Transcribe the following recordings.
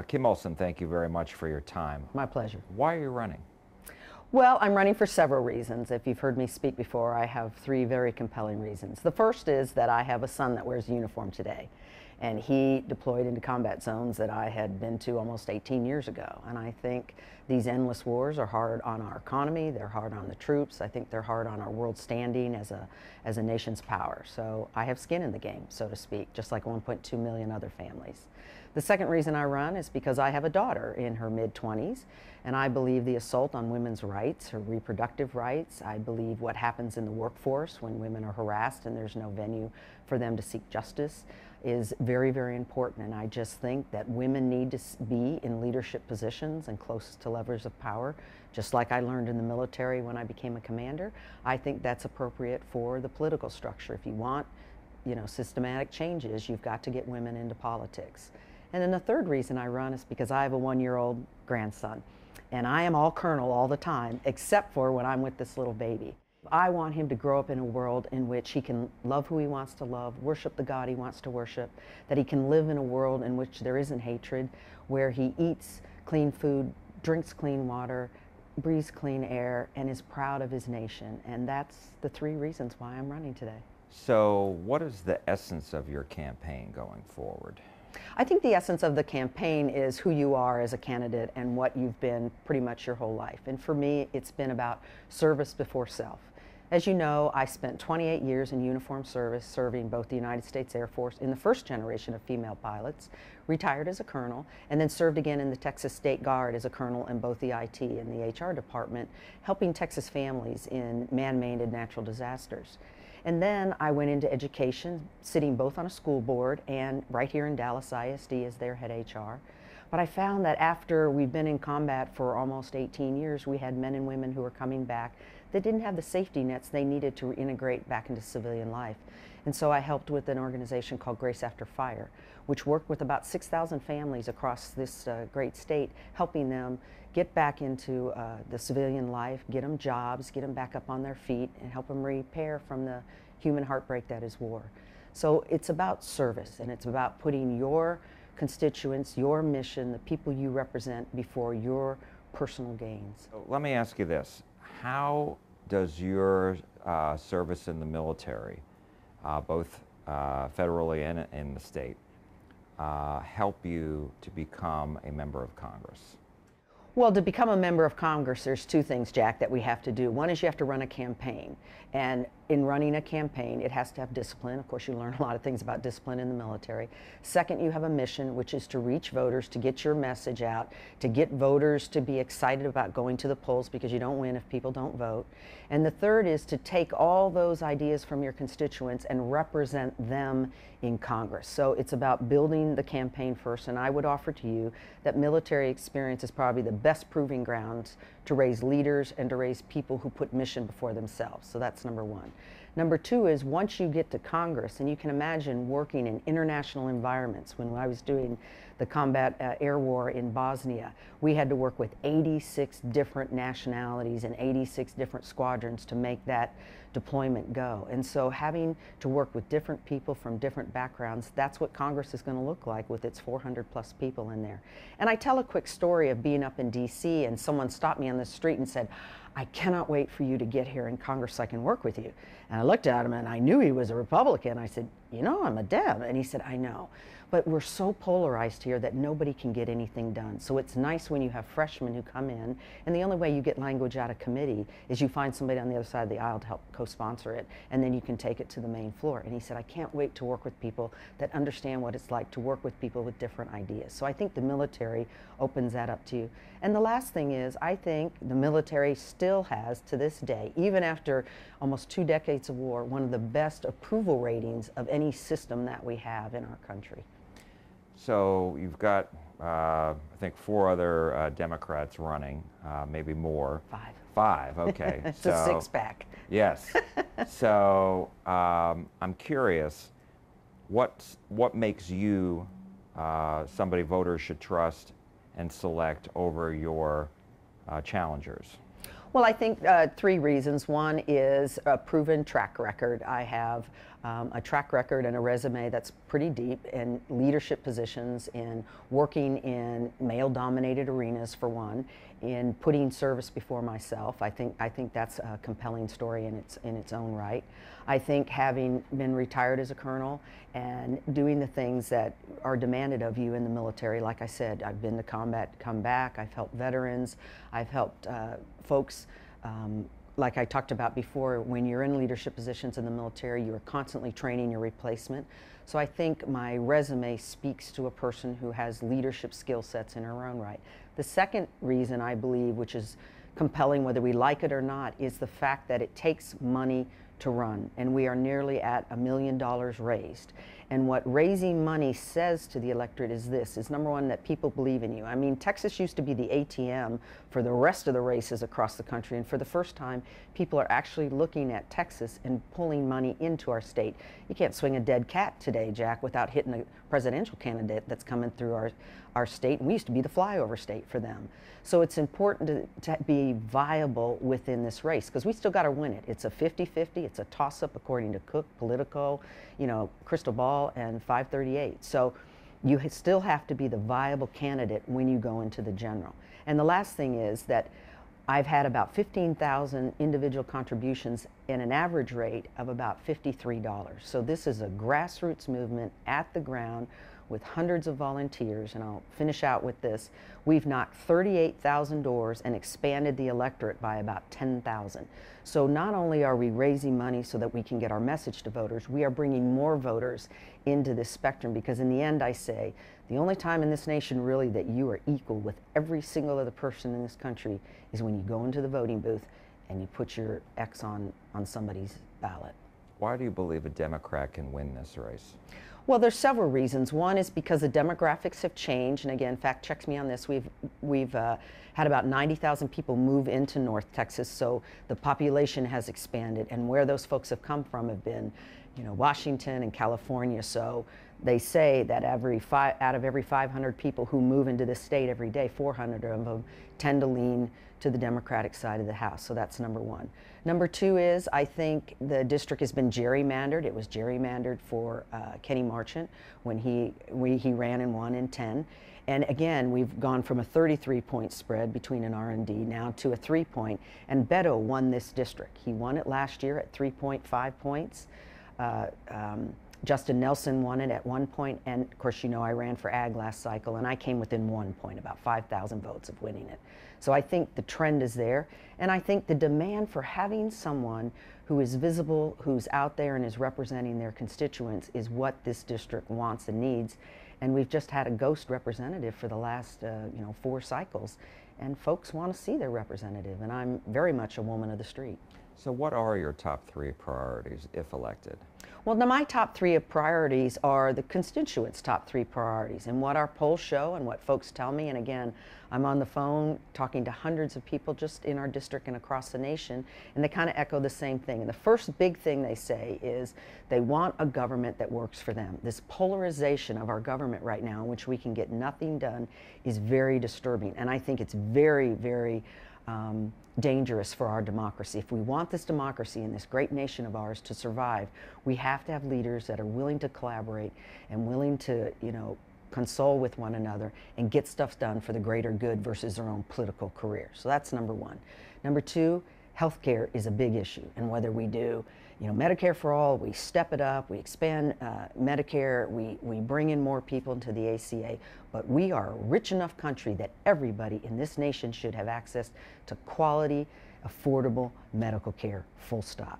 Kim Olson, thank you very much for your time. My pleasure. Why are you running? Well, I'm running for several reasons. If you've heard me speak before, I have three very compelling reasons. The first is that I have a son that wears a uniform today, and he deployed into combat zones that I had been to almost 18 years ago. And I think these endless wars are hard on our economy, they're hard on the troops, I think they're hard on our world standing as a nation's power. So I have skin in the game, so to speak, just like 1.2 million other families. The second reason I run is because I have a daughter in her mid-20s, and I believe the assault on women's rights, her reproductive rights, I believe what happens in the workforce when women are harassed and there's no venue for them to seek justice is very, very important. And I just think that women need to be in leadership positions and closest to levers of power, just like I learned in the military when I became a commander. I think that's appropriate for the political structure. If you want, systematic changes, you've got to get women into politics. And then the third reason I run is because I have a one-year-old grandson, and I am all colonel all the time, except for when I'm with this little baby. I want him to grow up in a world in which he can love who he wants to love, worship the God he wants to worship, that he can live in a world in which there isn't hatred, where he eats clean food, drinks clean water, breathes clean air, and is proud of his nation. And that's the three reasons why I'm running today. So what is the essence of your campaign going forward? I think the essence of the campaign is who you are as a candidate and what you've been pretty much your whole life. And for me, it's been about service before self. As you know, I spent 28 years in uniformed service serving both the United States Air Force in the first generation of female pilots, retired as a colonel, and then served again in the Texas State Guard as a colonel in both the IT and the HR department, helping Texas families in man-made and natural disasters. And then I went into education, sitting both on a school board and right here in Dallas ISD as their head HR. But I found that after we've been in combat for almost 18 years, we had men and women who were coming back that didn't have the safety nets they needed to reintegrate back into civilian life. And so I helped with an organization called Grace After Fire, which worked with about 6,000 families across this great state, helping them get back into the civilian life, get them jobs, get them back up on their feet, and help them repair from the human heartbreak that is war. So it's about service, and it's about putting your constituents, your mission, the people you represent before your personal gains. So let me ask you this. How does your service in the military, both federally and in the state, help you to become a member of Congress? Well, to become a member of Congress, there's two things, Jack, that we have to do. One is you have to run a campaign. And in running a campaign, it has to have discipline. Of course, you learn a lot of things about discipline in the military. Second, you have a mission, which is to reach voters, to get your message out, to get voters to be excited about going to the polls, because you don't win if people don't vote. And the third is to take all those ideas from your constituents and represent them in Congress. So it's about building the campaign first, and I would offer to you that military experience is probably the best proving grounds to raise leaders and to raise people who put mission before themselves. So that's number one. Number two is once you get to Congress, and you can imagine working in international environments. When I was doing the combat air war in Bosnia, we had to work with 86 different nationalities and 86 different squadrons to make that deployment go. And so having to work with different people from different backgrounds, that's what Congress is going to look like with its 400 plus people in there. And I tell a quick story of being up in DC, and someone stopped me on the street and said, "I cannot wait for you to get here in Congress so I can work with you." And I looked at him and I knew he was a Republican. I said, "You know, I'm a Dem." And he said, "I know. But we're so polarized here that nobody can get anything done. So it's nice when you have freshmen who come in, and the only way you get language out of committee is you find somebody on the other side of the aisle to help co-sponsor it, and then you can take it to the main floor." And he said, "I can't wait to work with people that understand what it's like to work with people with different ideas." So I think the military opens that up to you. And the last thing is, I think the military still has, to this day, even after almost 2 decades of war, one of the best approval ratings of any system that we have in our country. So you've got, I think, 4 other Democrats running, maybe more. 5. 5, okay. It's a 6-pack. Yes. So I'm curious, what makes you somebody voters should trust and select over your challengers? Well, I think 3 reasons. One is a proven track record. I have a track record and a resume that's pretty deep in leadership positions, in working in male-dominated arenas for one, in putting service before myself. I think that's a compelling story in its own right. I think having been retired as a colonel and doing the things that are demanded of you in the military, like I said, I've been to combat, come back, I've helped veterans, I've helped folks. Like I talked about before, when you're in leadership positions in the military, you are constantly training your replacement. So I think my resume speaks to a person who has leadership skill sets in her own right. The second reason I believe, which is compelling whether we like it or not, is the fact that it takes money to run, and we are nearly at $1 million raised. And what raising money says to the electorate is this, is number one, that people believe in you. I mean, Texas used to be the ATM for the rest of the races across the country, and for the first time, people are actually looking at Texas and pulling money into our state. You can't swing a dead cat today, Jack, without hitting a presidential candidate that's coming through our state, and we used to be the flyover state for them. So it's important to be viable within this race, because we still got to win it. It's a 50-50, it's a toss-up according to Cook, Politico, you know, Crystal Ball, and 538. So you still have to be the viable candidate when you go into the general. And the last thing is that I've had about 15,000 individual contributions and an average rate of about $53. So this is a grassroots movement at the ground with hundreds of volunteers, and I'll finish out with this. We've knocked 38,000 doors and expanded the electorate by about 10,000. So not only are we raising money so that we can get our message to voters, we are bringing more voters into this spectrum, because in the end I say, the only time in this nation really that you are equal with every single other person in this country is when you go into the voting booth and you put your X on somebody's ballot. Why do you believe a Democrat can win this race? Well, there's several reasons. One is because the demographics have changed, and again, fact checks me on this. We've had about 90,000 people move into North Texas, so the population has expanded, and where those folks have come from have been, you know, Washington and California. So they say that out of every 500 people who move into this state every day, 400 of them tend to lean to the Democratic side of the House. So that's number one. Number two is, I think the district has been gerrymandered. It was gerrymandered for Kenny Marchant when he ran and won in 10. And again, we've gone from a 33-point spread between an R&D now to a 3-point. And Beto won this district. He won it last year at 3.5 points. Justin Nelson won it at 1 point, and of course, you know, I ran for ag last cycle, and I came within 1 point, about 5,000 votes of winning it. So I think the trend is there, and I think the demand for having someone who is visible, who's out there and is representing their constituents is what this district wants and needs. And we've just had a ghost representative for the last 4 cycles, and folks want to see their representative, and I'm very much a woman of the street. So what are your top 3 priorities if elected? Well, now my top 3 of priorities are the constituents' top 3 priorities, and what our polls show and what folks tell me. And again, I'm on the phone talking to hundreds of people just in our district and across the nation, and they kind of echo the same thing. And the first big thing they say is they want a government that works for them. This polarization of our government right now, in which we can get nothing done, is very disturbing, and I think it's very, very dangerous for our democracy. If we want this democracy in this great nation of ours to survive, we have to have leaders that are willing to collaborate and willing to, console with one another and get stuff done for the greater good versus their own political career. So that's number one. Number two, healthcare is a big issue, and whether we do, Medicare for all, we step it up, we expand Medicare, we bring in more people into the ACA, but we are a rich enough country that everybody in this nation should have access to quality, affordable medical care, full stop.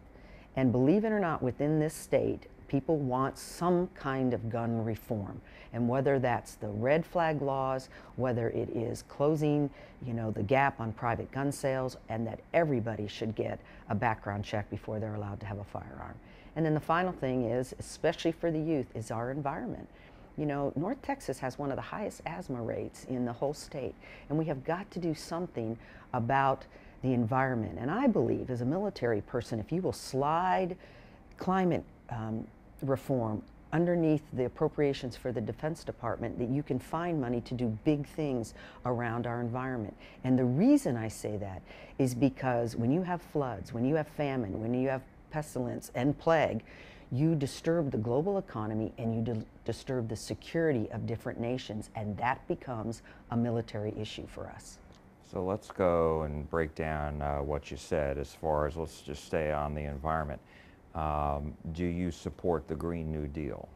And believe it or not, within this state, people want some kind of gun reform. And whether that's the red flag laws, whether it is closing, the gap on private gun sales, and that everybody should get a background check before they're allowed to have a firearm. And then the final thing is, especially for the youth, is our environment. North Texas has one of the highest asthma rates in the whole state, and we have got to do something about the environment. And I believe, as a military person, if you will slide climate reform underneath the appropriations for the Defense Department, that you can find money to do big things around our environment. And the reason I say that is because when you have floods, when you have famine, when you have pestilence and plague, you disturb the global economy and you disturb the security of different nations, and that becomes a military issue for us. So let's go and break down what you said as far as, let's just stay on the environment. Do you support the Green New Deal?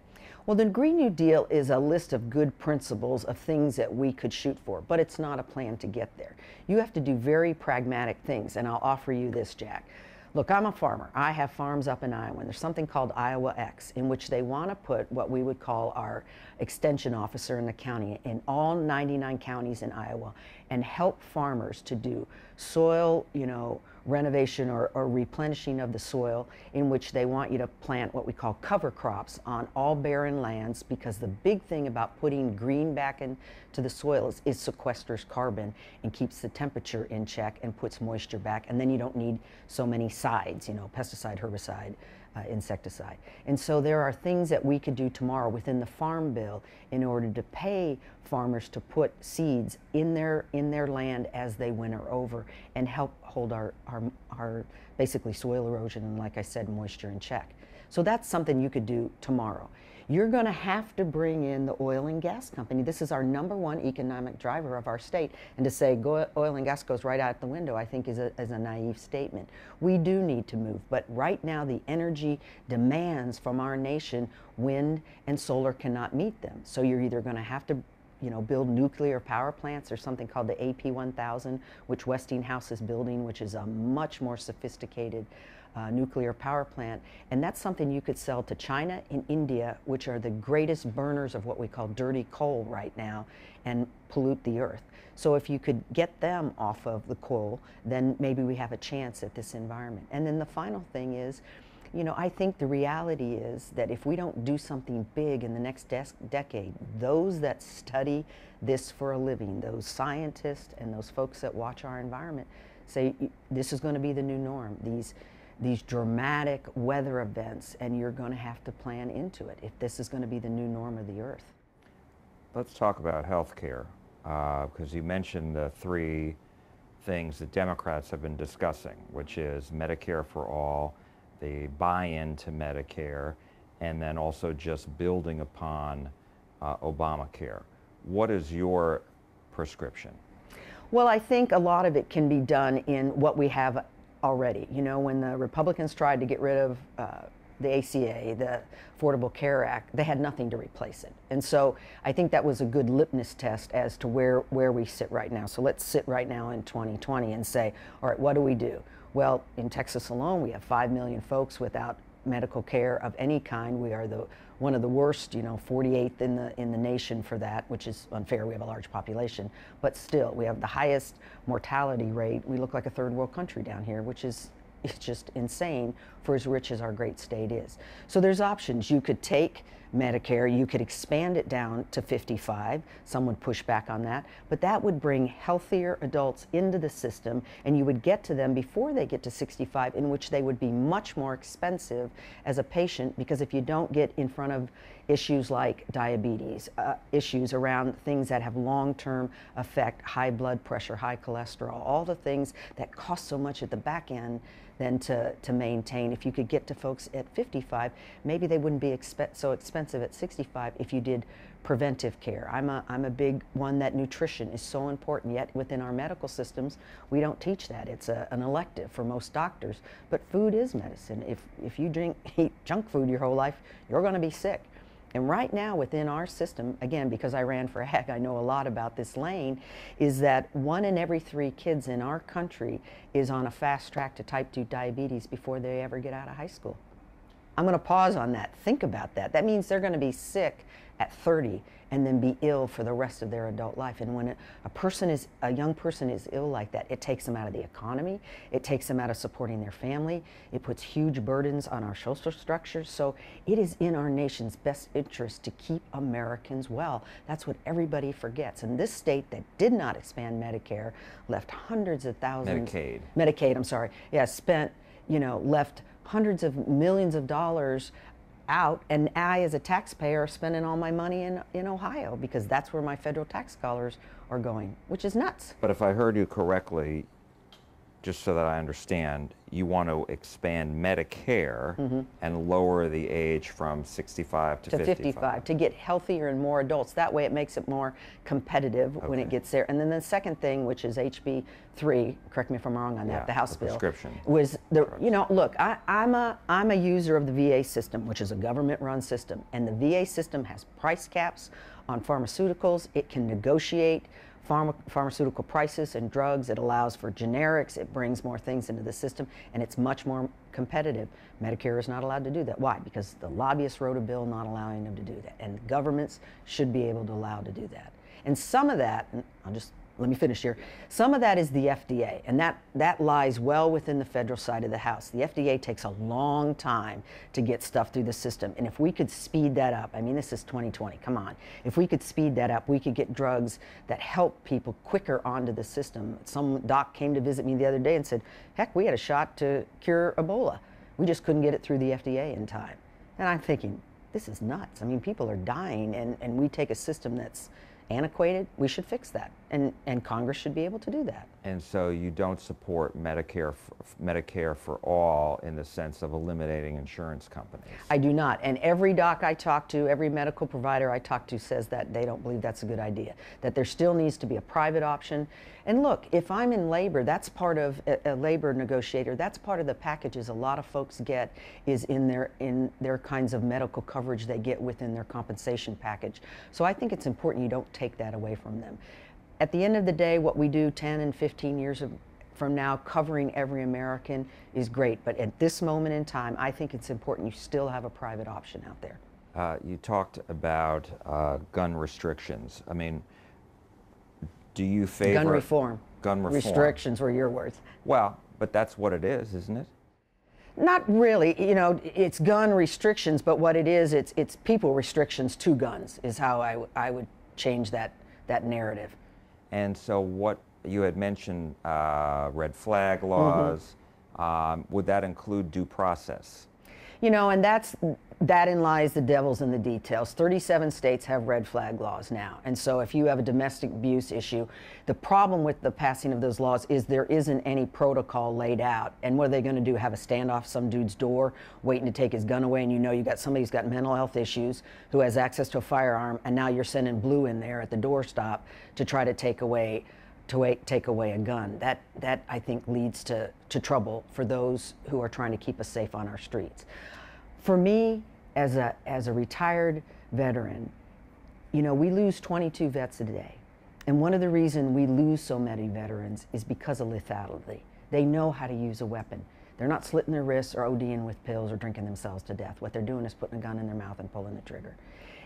Well, the Green New Deal is a list of good principles of things that we could shoot for, but it's not a plan to get there. You have to do very pragmatic things, and I'll offer you this, Jack. Look, I'm a farmer. I have farms up in Iowa, and there's something called Iowa X, in which they want to put what we would call our extension officer in the county in all 99 counties in Iowa and help farmers to do soil, renovation or replenishing of the soil, in which they want you to plant what we call cover crops on all barren lands, because the big thing about putting green back into the soil is it sequesters carbon and keeps the temperature in check and puts moisture back, and then you don't need so many sides, pesticide, herbicide, insecticide. And so there are things that we could do tomorrow within the Farm Bill in order to pay farmers to put seeds in their land as they winter over and help hold our basically soil erosion and, like I said, moisture in check. So that's something you could do tomorrow. You're going to have to bring in the oil and gas company. This is our #1 economic driver of our state. And to say oil and gas goes right out the window, I think is a naive statement. We do need to move. But right now, the energy demands from our nation, wind and solar cannot meet them. So you're either going to have to build nuclear power plants, or something called the AP1000, which Westinghouse is building, which is a much more sophisticated nuclear power plant. And that's something you could sell to China and India, which are the greatest burners of what we call dirty coal right now and pollute the earth. So if you could get them off of the coal, then maybe we have a chance at this environment. And then the final thing is, I think the reality is that if we don't do something big in the next decade, those that study this for a living, those scientists and those folks that watch our environment, say this is going to be the new norm, these dramatic weather events, and you're going to have to plan into it if this is going to be the new norm of the earth. Let's talk about health care, because you mentioned the 3 things that Democrats have been discussing, which is Medicare for all, the buy-in to Medicare, and then also just building upon Obamacare. What is your prescription? Well, I think a lot of it can be done in what we have already. When the Republicans tried to get rid of the ACA, the Affordable Care Act, they had nothing to replace it. And so I think that was a good litmus test as to where we sit right now. So let's sit right now in 2020 and say, all right, what do we do? Well, in Texas alone, we have 5 million folks without medical care of any kind. We are one of the worst, 48th in the nation for that, which is unfair. We have a large population, but still, we have the highest mortality rate. We look like a third world country down here, which is just insane for as rich as our great state is. So there's options. You could take Medicare, you could expand it down to 55. Some would push back on that, but that would bring healthier adults into the system, and you would get to them before they get to 65, in which they would be much more expensive as a patient, because if you don't get in front of issues like diabetes, issues around things that have long-term effect, high blood pressure, high cholesterol, all the things that cost so much at the back end than to maintain. If you could get to folks at 55, maybe they wouldn't be so expensive at 65 if you did preventive care. I'm a big one that nutrition is so important, yet within our medical systems, we don't teach that. It's an elective for most doctors, but food is medicine. If you eat junk food your whole life, you're going to be sick. And right now within our system, again, because I ran for ag, I know a lot about this lane, is that 1 in every 3 kids in our country is on a fast track to type 2 diabetes before they ever get out of high school. I'm going to pause on that. Think about that. That means they're going to be sick at 30 and then be ill for the rest of their adult life. And when a young person is ill like that, it takes them out of the economy, it takes them out of supporting their family, it puts huge burdens on our social structures. So it is in our nation's best interest to keep Americans well. That's what everybody forgets. And this state that did not expand Medicare left hundreds of thousands. Medicaid, I'm sorry. Yeah, left hundreds of millions of dollars out, and I as a taxpayer are spending all my money in Ohio, because that's where my federal tax dollars are going, which is nuts. But if I heard you correctly, just so that I understand, you want to expand Medicare and lower the age from 65 to 55. To get healthier and more adults. That way it makes it more competitive when it gets there. And then the second thing, which is HB 3, correct me if I'm wrong on that, the House bill, was the, you know, look, I'm a user of the VA system, which is a government-run system, and the VA system has price caps on pharmaceuticals. It can negotiate pharmaceutical prices and drugs. It allows for generics. It brings more things into the system, and it's much more competitive. Medicare is not allowed to do that. Why? Because the lobbyists wrote a bill not allowing them to do that, and governments should be able to allow to do that. And some of that, and let me finish here. Some of that is the FDA, and that lies well within the federal side of the house. The FDA takes a long time to get stuff through the system, and if we could speed that up, I mean, this is 2020, come on. If we could speed that up, we could get drugs that help people quicker onto the system. Some doc came to visit me the other day and said, heck, we had a shot to cure Ebola. We just couldn't get it through the FDA in time. And I'm thinking, this is nuts. I mean, people are dying, and we take a system that's antiquated. We should fix that, and Congress should be able to do that. And so you don't support Medicare for all in the sense of eliminating insurance companies? I do not, and every doc I talk to, every medical provider I talk to says that they don't believe that's a good idea, that there still needs to be a private option. And look, if I'm in labor, that's part of a labor negotiator, that's part of the packages a lot of folks get is in their kinds of medical coverage they get within their compensation package. So I think it's important you don't take that away from them. At the end of the day, what we do 10 and 15 years from now, covering every American, is great. But at this moment in time, I think it's important you still have a private option out there. You talked about gun restrictions. I mean, do you favor... Gun reform. Gun reform. Restrictions were your words. Well, but that's what it is, isn't it? Not really. You know, it's gun restrictions, but what it is, it's people restrictions to guns is how I would change that narrative. And so what you had mentioned, red flag laws, would that include due process? You know, and therein lies the devil's in the details. 37 states have red flag laws now. And so if you have a domestic abuse issue, the problem with the passing of those laws is there isn't any protocol laid out. And what are they going to do? Have a standoff some dude's door, waiting to take his gun away, and you know you got somebody who's got mental health issues, who has access to a firearm, and now you're sending Blue in there at the doorstop to try to take away a gun. That I think leads to trouble for those who are trying to keep us safe on our streets. For me, as a retired veteran, you know, we lose 22 vets a day. And one of the reasons we lose so many veterans is because of lethality. They know how to use a weapon. They're not slitting their wrists or ODing with pills or drinking themselves to death. What they're doing is putting a gun in their mouth and pulling the trigger.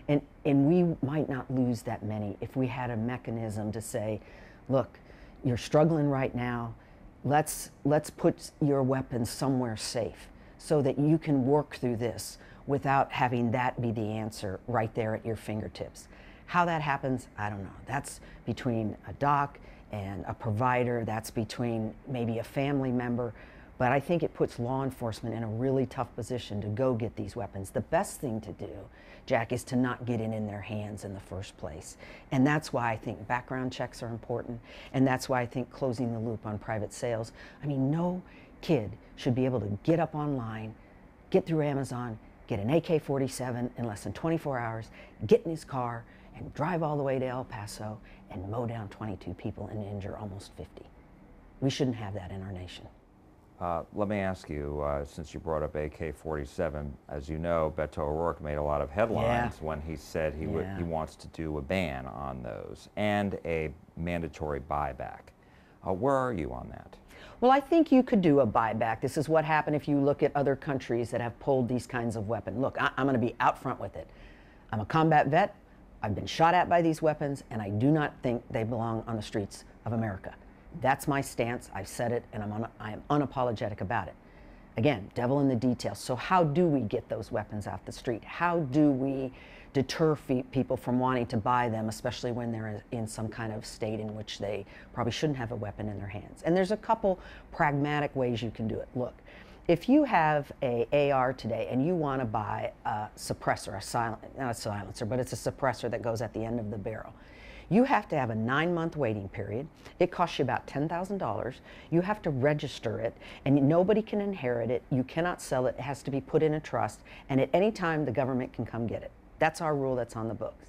And we might not lose that many if we had a mechanism to say, look, you're struggling right now. Let's put your weapons somewhere safe so that you can work through this without having that be the answer right there at your fingertips. How that happens, I don't know. That's between a doc and a provider. That's between maybe a family member. But I think it puts law enforcement in a really tough position to go get these weapons. The best thing to do, Jack, is to not get it in their hands in the first place. And that's why I think background checks are important. And that's why I think closing the loop on private sales. I mean, no kid should be able to get up online, get through Amazon, get an AK-47 in less than 24 hours, get in his car, and drive all the way to El Paso and mow down 22 people and injure almost 50. We shouldn't have that in our nation. Let me ask you, since you brought up AK-47, as you know, Beto O'Rourke made a lot of headlines when he said he wants to do a ban on those and a mandatory buyback. Where are you on that? Well, I think you could do a buyback. This is what happened if you look at other countries that have pulled these kinds of weapons. Look, I'm going to be out front with it. I'm a combat vet. I've been shot at by these weapons, and I do not think they belong on the streets of America. That's my stance. I've said it, and I am unapologetic about it. Again, devil in the details. So how do we get those weapons off the street? How do we deter people from wanting to buy them, especially when they're in some kind of state in which they probably shouldn't have a weapon in their hands? And there's a couple pragmatic ways you can do it. Look, if you have a AR today and you want to buy a suppressor, not a silencer, but it's a suppressor that goes at the end of the barrel, You have to have a 9-month waiting period. It costs you about $10,000. You have to register it, and nobody can inherit it. You cannot sell it. It has to be put in a trust, and at any time the government can come get it. That's our rule that's on the books.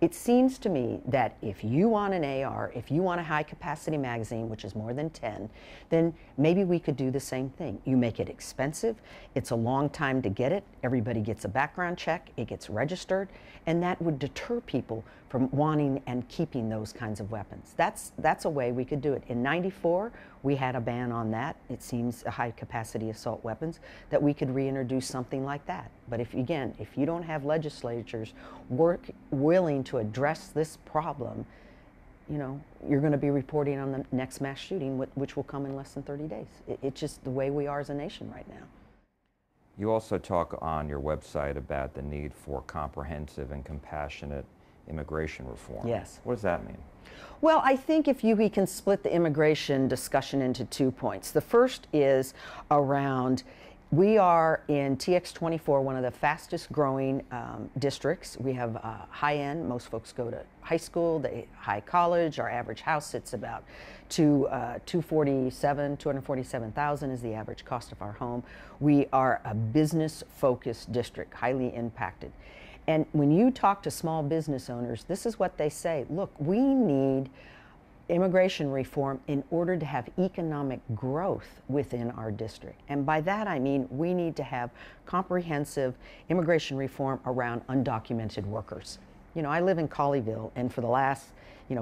It seems to me that if you want an AR, if you want a high capacity magazine, which is more than 10, then maybe we could do the same thing. You make it expensive, it's a long time to get it, everybody gets a background check, it gets registered, and that would deter people from wanting and keeping those kinds of weapons. That's a way we could do it. In '94, we had a ban on that. It seems high capacity assault weapons, that we could reintroduce something like that. But if you don't have legislatures willing to address this problem, you know, you're going to be reporting on the next mass shooting, which will come in less than 30 days. It's just the way we are as a nation right now. You also talk on your website about the need for comprehensive and compassionate immigration reform. Yes. What does that mean? Well, I think we can split the immigration discussion into 2 points. The first is around, we are in TX24, one of the fastest growing districts. We have high end, most folks go to high school, high college. Our average house sits about $247,000 is the average cost of our home. We are a business focused district, highly impacted. And when you talk to small business owners, this is what they say. Look, we need immigration reform in order to have economic growth within our district. And by that I mean we need to have comprehensive immigration reform around undocumented workers. You know, I live in Colleyville, and for the last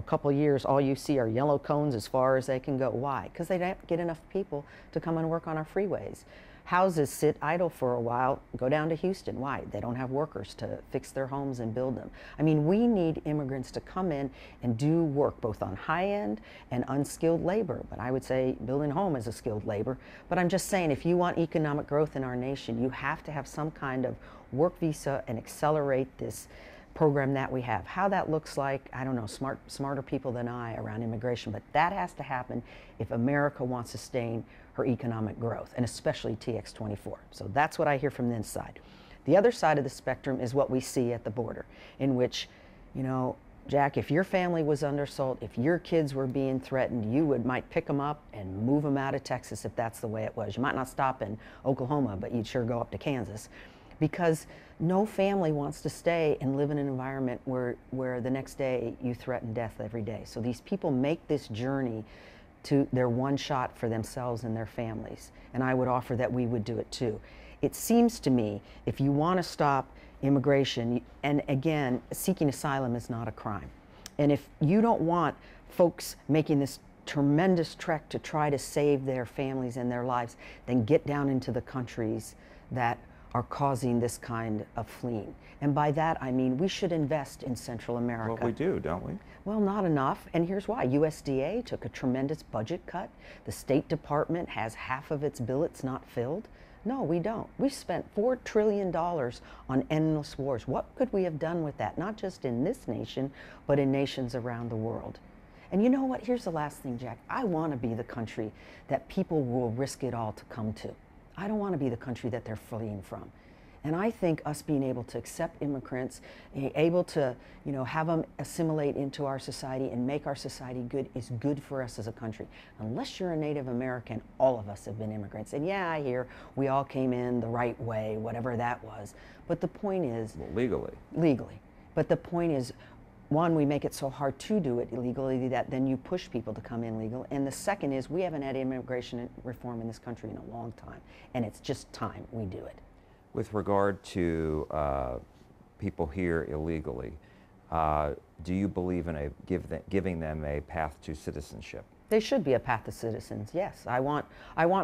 couple of years, all you see are yellow cones as far as they can go. Why? Because they don't get enough people to come and work on our freeways. Houses sit idle for a while, go down to Houston. Why? They don't have workers to fix their homes and build them. I mean, we need immigrants to come in and do work both on high-end and unskilled labor. But I would say building a home is a skilled labor. But I'm just saying, if you want economic growth in our nation, you have to have some kind of work visa and accelerate this program that we have. How that looks like, I don't know, smarter people than I around immigration, but that has to happen if America wants to sustain her economic growth, and especially TX24. So that's what I hear from this side. The other side of the spectrum is what we see at the border, in which, Jack, if your family was under assault, if your kids were being threatened, you might pick them up and move them out of Texas if that's the way it was. You might not stop in Oklahoma, but you'd sure go up to Kansas. Because no family wants to stay and live in an environment where the next day you threaten death every day. So these people make this journey to their one shot for themselves and their families. And I would offer that we would do it too. It seems to me, if you want to stop immigration, and again, seeking asylum is not a crime. And if you don't want folks making this tremendous trek to try to save their families and their lives, then get down into the countries that are causing this kind of fleeing. And by that I mean we should invest in Central America. Well, we do, don't we? Well, not enough, and here's why. USDA took a tremendous budget cut. The State Department has half of its billets not filled. No, we don't. We spent $4 trillion on endless wars. What could we have done with that? Not just in this nation, but in nations around the world. And you know what? Here's the last thing, Jack. I want to be the country that people will risk it all to come to. I don't want to be the country that they're fleeing from. And I think us being able to accept immigrants, able to, have them assimilate into our society and make our society good is good for us as a country. Unless you're a Native American, all of us have been immigrants. And yeah, I hear we all came in the right way, whatever that was. But the point is... Well, legally. Legally. But the point is, one, we make it so hard to do it illegally that then you push people to come in legal. And the second is, we haven't had immigration reform in this country in a long time. And it's just time we do it. With regard to people here illegally, do you believe in giving them a path to citizenship? There should be a path to citizens. Yes, I want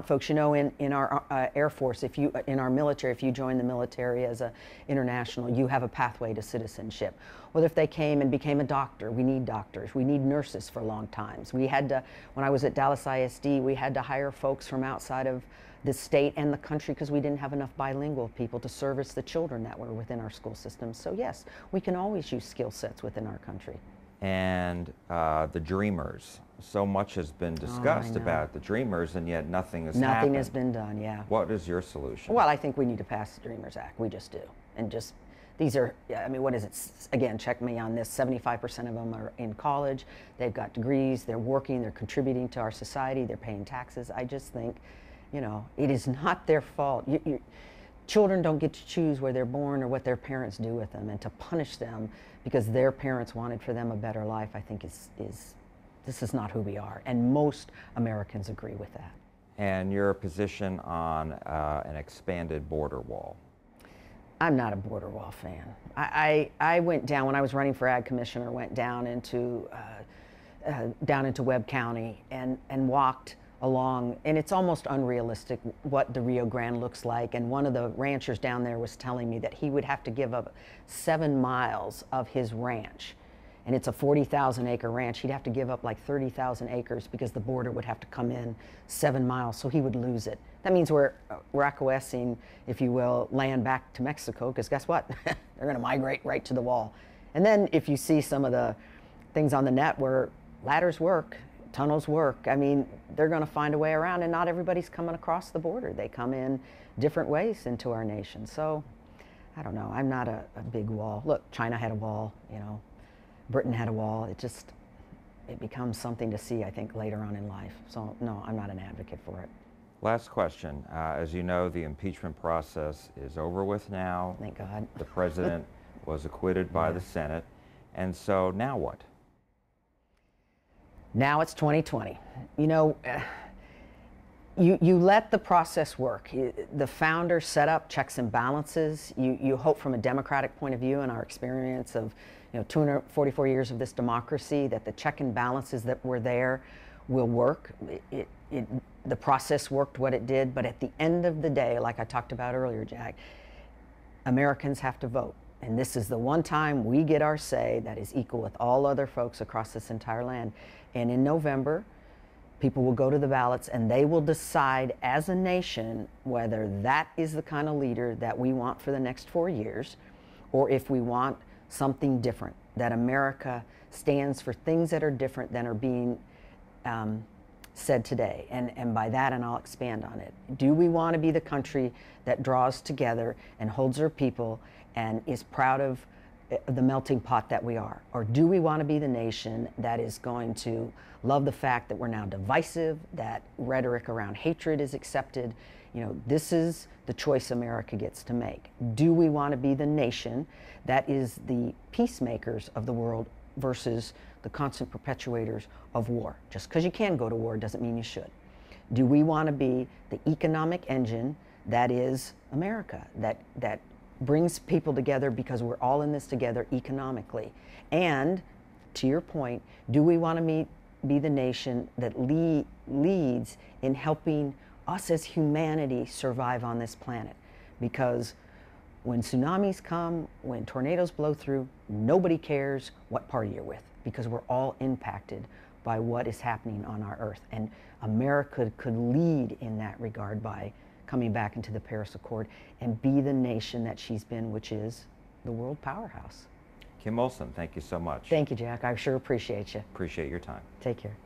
folks. In our Air Force, in our military, if you join the military as an international, you have a pathway to citizenship. Well, if they came and became a doctor, we need doctors. We need nurses for long times. We had to, when I was at Dallas ISD, we had to hire folks from outside of the state and the country because we didn't have enough bilingual people to service the children that were within our school systems. So yes, we can always use skill sets within our country. And the Dreamers. So much has been discussed about the Dreamers, and yet nothing has happened. Nothing has been done, yeah. What is your solution? Well, I think we need to pass the Dreamers Act. We just do. And just These are, I mean, what is it? Again, check me on this. 75% of them are in college. They've got degrees. They're working. They're contributing to our society. They're paying taxes. I just think, you know, it is not their fault. Children don't get to choose where they're born or what their parents do with them, and to punish them because their parents wanted for them a better life, I think this is not who we are. And most Americans agree with that. And your position on an expanded border wall? I'm not a border wall fan. I went down, when I was running for ag commissioner, went down into Webb County and walked along, and it's almost unrealistic what the Rio Grande looks like. And one of the ranchers down there was telling me that he would have to give up 7 miles of his ranch. And it's a 40,000 acre ranch. He'd have to give up like 30,000 acres because the border would have to come in 7 miles, so he would lose it. That means we're acquiescing, if you will, land back to Mexico, because guess what? They're going to migrate right to the wall. And then if you see some of the things on the net where ladders work, tunnels work, I mean, they're going to find a way around, and not everybody's coming across the border. They come in different ways into our nation. So, I don't know. I'm not a big wall. Look, China had a wall, you know. Britain had a wall. It becomes something to see, I think, later on in life. So, no, I'm not an advocate for it. Last question. As you know, the impeachment process is over with now. Thank God. The president was acquitted by the Senate. And so now what? Now it's 2020. You know, you let the process work. The founders set up checks and balances. You hope from a Democratic point of view, and our experience of 244 years of this democracy, that the check and balances that were there will work. The process worked what it did, but at the end of the day, like I talked about earlier, Jack, Americans have to vote. And this is the one time we get our say that is equal with all other folks across this entire land. And in November, people will go to the ballots and they will decide as a nation whether that is the kind of leader that we want for the next 4 years, or if we want something different, that America stands for things that are different than are being said today. And by that, and I'll expand on it, do we want to be the country that draws together and holds our people and is proud of the melting pot that we are? Or do we want to be the nation that is going to love the fact that we're now divisive, that rhetoric around hatred is accepted? You know, this is the choice America gets to make. Do we want to be the nation that is the peacemakers of the world versus the constant perpetuators of war? Just because you can go to war doesn't mean you should. Do we want to be the economic engine that is America, that brings people together because we're all in this together economically? And to your point, do we want to be the nation that leads in helping us as humanity survive on this planet? Because when tsunamis come, when tornadoes blow through, nobody cares what party you're with, because we're all impacted by what is happening on our earth. And America could lead in that regard by coming back into the Paris Accord and be the nation that she's been, which is the world powerhouse. Kim Olson, thank you so much. Thank you, Jack. I sure appreciate you. Appreciate your time. Take care.